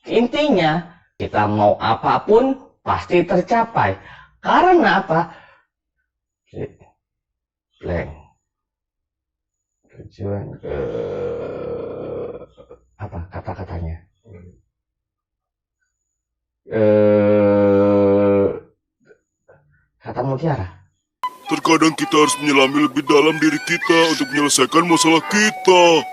Intinya, kita mau apapun pasti tercapai. Karena apa? Blank. Tujuan ke apa kata-katanya? Kata mutiara. Terkadang kita harus menyelami lebih dalam diri kita untuk menyelesaikan masalah kita.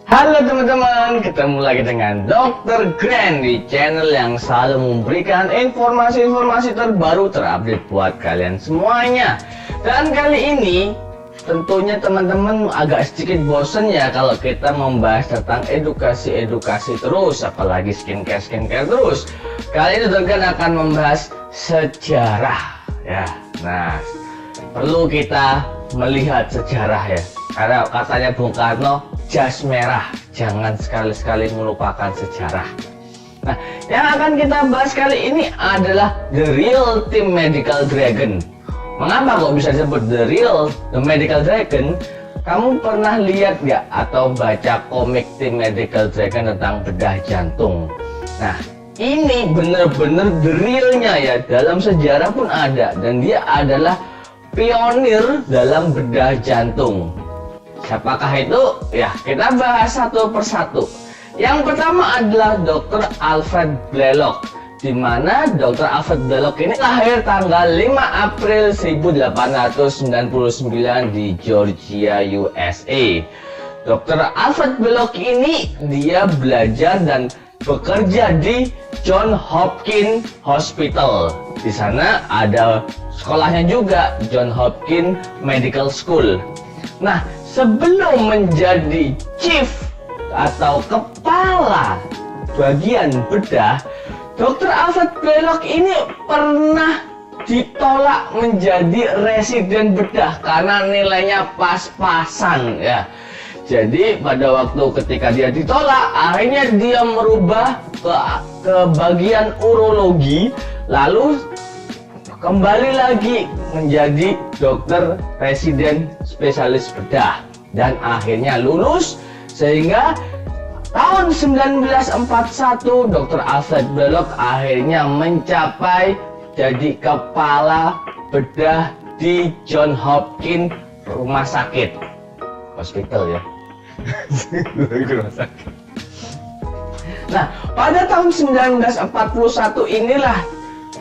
Halo teman-teman, ketemu lagi dengan Dr. Grand di channel yang selalu memberikan informasi-informasi terbaru terupdate buat kalian semuanya. Dan kali ini tentunya teman-teman agak sedikit bosen ya kalau kita membahas tentang edukasi terus, apalagi skincare terus. Kali ini Dr. Grand akan membahas sejarah ya. Nah, perlu kita melihat sejarah ya, karena katanya Bung Karno, jas merah, jangan sekali-sekali melupakan sejarah. Nah, yang akan kita bahas kali ini adalah The Real Team Medical Dragon. Mengapa kok bisa disebut The Medical Dragon? Kamu pernah lihat nggak atau baca komik Team Medical Dragon tentang bedah jantung? Nah, ini bener-bener the realnya ya, dalam sejarah pun ada, dan dia adalah pionir dalam bedah jantung. Siapakah itu? Ya, kita bahas satu persatu. Yang pertama adalah Dr. Alfred Blalock, di mana Dr. Alfred Blalock ini lahir tanggal 5 April 1899 di Georgia, USA. Dr. Alfred Blalock ini dia belajar dan bekerja di John Hopkins Hospital. Di sana ada sekolahnya juga, John Hopkins Medical School. Nah, sebelum menjadi chief atau kepala bagian bedah, Dr. Alfred Blalock ini pernah ditolak menjadi residen bedah karena nilainya pas-pasan ya. Jadi pada waktu ketika dia ditolak, akhirnya dia merubah ke bagian urologi, lalu kembali lagi menjadi dokter residen spesialis bedah, dan akhirnya lulus, sehingga tahun 1941 Dr. Alfred Blalock akhirnya mencapai jadi kepala bedah di John Hopkins Rumah Sakit Hospital ya. Rumah sakit. Nah, pada tahun 1941 inilah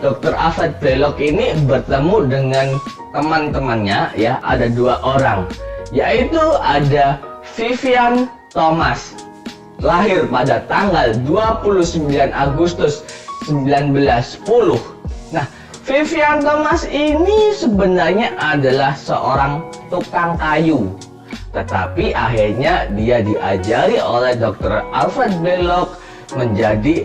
Dr. Alfred Blalock ini bertemu dengan teman-temannya ya, ada dua orang, yaitu ada Vivian Thomas, lahir pada tanggal 29 Agustus 1910. Nah, Vivian Thomas ini sebenarnya adalah seorang tukang kayu, tetapi akhirnya dia diajari oleh Dr. Alfred Blalock menjadi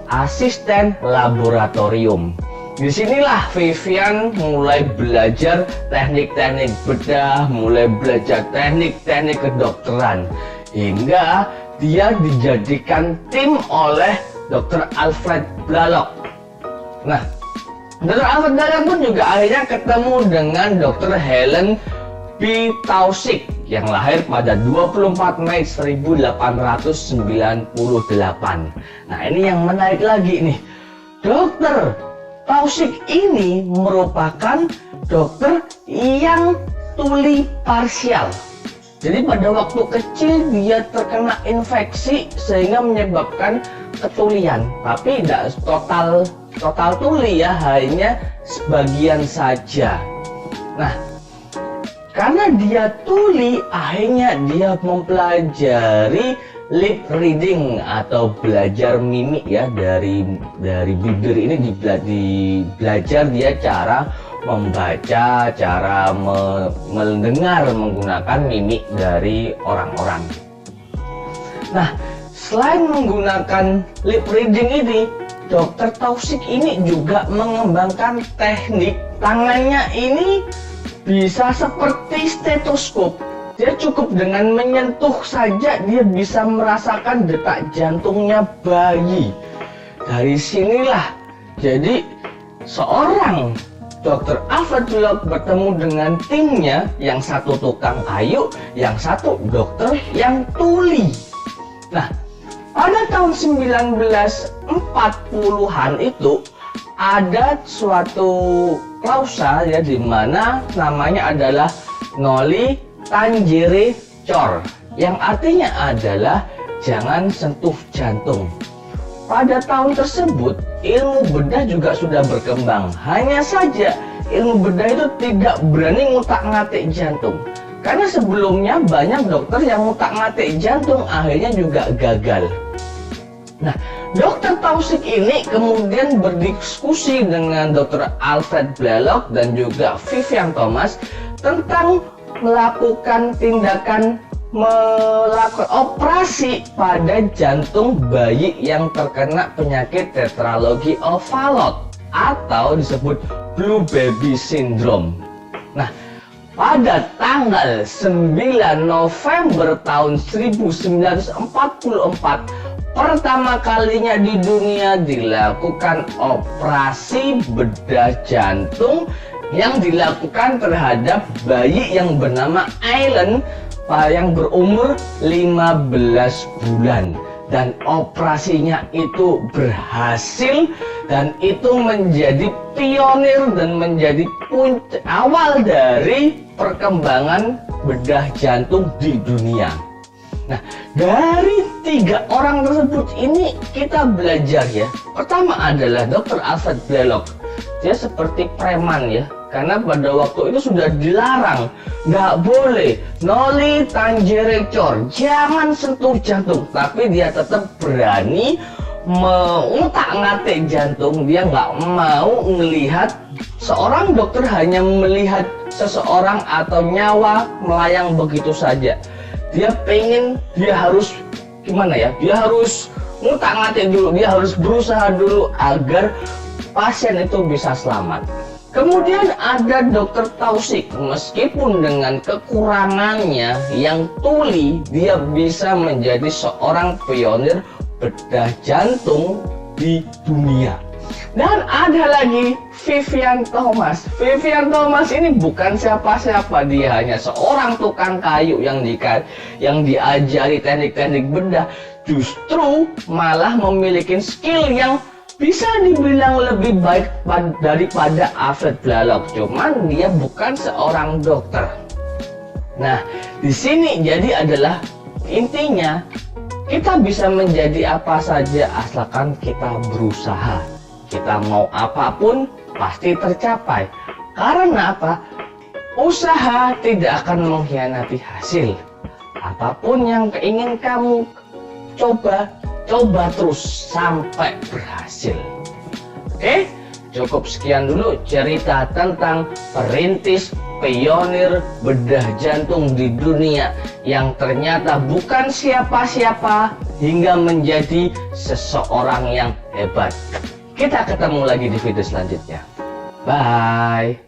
asisten laboratorium. Disinilah Vivian mulai belajar teknik-teknik bedah, mulai belajar teknik-teknik kedokteran, hingga dia dijadikan tim oleh Dr. Alfred Blalock. Nah, Dr. Alfred Blalock pun juga akhirnya ketemu dengan Dr. Helen B. Taussig yang lahir pada 24 Mei 1898. Nah, ini yang menarik lagi nih. Dr. Taussig ini merupakan dokter yang tuli parsial. Jadi pada waktu kecil dia terkena infeksi sehingga menyebabkan ketulian, tapi tidak total tuli ya, hanya sebagian saja. Nah, karena dia tuli, akhirnya dia mempelajari lip reading atau belajar mimik ya, dari bibir ini belajar dia cara membaca, cara mendengar menggunakan mimik dari orang-orang. Nah, selain menggunakan lip reading ini, Dokter Taufik ini juga mengembangkan teknik tangannya ini bisa seperti stetoskop. Dia cukup dengan menyentuh saja dia bisa merasakan detak jantungnya bayi. Dari sinilah jadi seorang Dr. Alfred Blalock bertemu dengan timnya, yang satu tukang kayu, yang satu dokter yang tuli. Nah, pada tahun 1940-an itu ada suatu klausa ya, di mana namanya adalah Noli Tangere Cor, yang artinya adalah jangan sentuh jantung. Pada tahun tersebut ilmu bedah juga sudah berkembang. Hanya saja ilmu bedah itu tidak berani ngutak-ngatik jantung, karena sebelumnya banyak dokter yang ngutak-ngatik jantung akhirnya juga gagal. Nah, Dokter Taufik ini kemudian berdiskusi dengan Dr. Alfred Blalock dan juga Vivian Thomas tentang melakukan operasi pada jantung bayi yang terkena penyakit tetralogi of Fallot atau disebut Blue Baby Syndrome. Nah, pada tanggal 9 November tahun 1944 pertama kalinya di dunia dilakukan operasi bedah jantung yang dilakukan terhadap bayi yang bernama Aileen yang berumur 15 bulan, dan operasinya itu berhasil dan itu menjadi pionir dan menjadi awal dari perkembangan bedah jantung di dunia. Nah, dari 3 orang tersebut ini kita belajar ya. Pertama adalah Dr. Alfred Blalock. Dia seperti preman ya, karena pada waktu itu sudah dilarang, nggak boleh Noli Tangere Cor, jangan sentuh jantung. Tapi dia tetap berani mengutak-ngatik jantung. Dia nggak mau melihat seorang dokter hanya melihat seseorang atau nyawa melayang begitu saja. Dia harus gimana ya? Dia harus ngutak-ngatik dulu, dia harus berusaha dulu agar pasien itu bisa selamat. Kemudian ada Dr. Taufik, meskipun dengan kekurangannya yang tuli, dia bisa menjadi seorang pionir bedah jantung di dunia. Dan ada lagi Vivian Thomas. Vivian Thomas ini bukan siapa-siapa, dia hanya seorang tukang kayu yang diajari teknik-teknik bedah, justru malah memiliki skill yang bisa dibilang lebih baik daripada Alfred Blalock. Cuman dia bukan seorang dokter. Nah, di sini jadi adalah intinya kita bisa menjadi apa saja asalkan kita berusaha. Kita mau apapun pasti tercapai. Karena apa? Usaha tidak akan mengkhianati hasil. Apapun yang ingin kamu coba terus sampai berhasil. Oke, cukup sekian dulu cerita tentang perintis pionir bedah jantung di dunia yang ternyata bukan siapa-siapa hingga menjadi seseorang yang hebat. Kita ketemu lagi di video selanjutnya. Bye.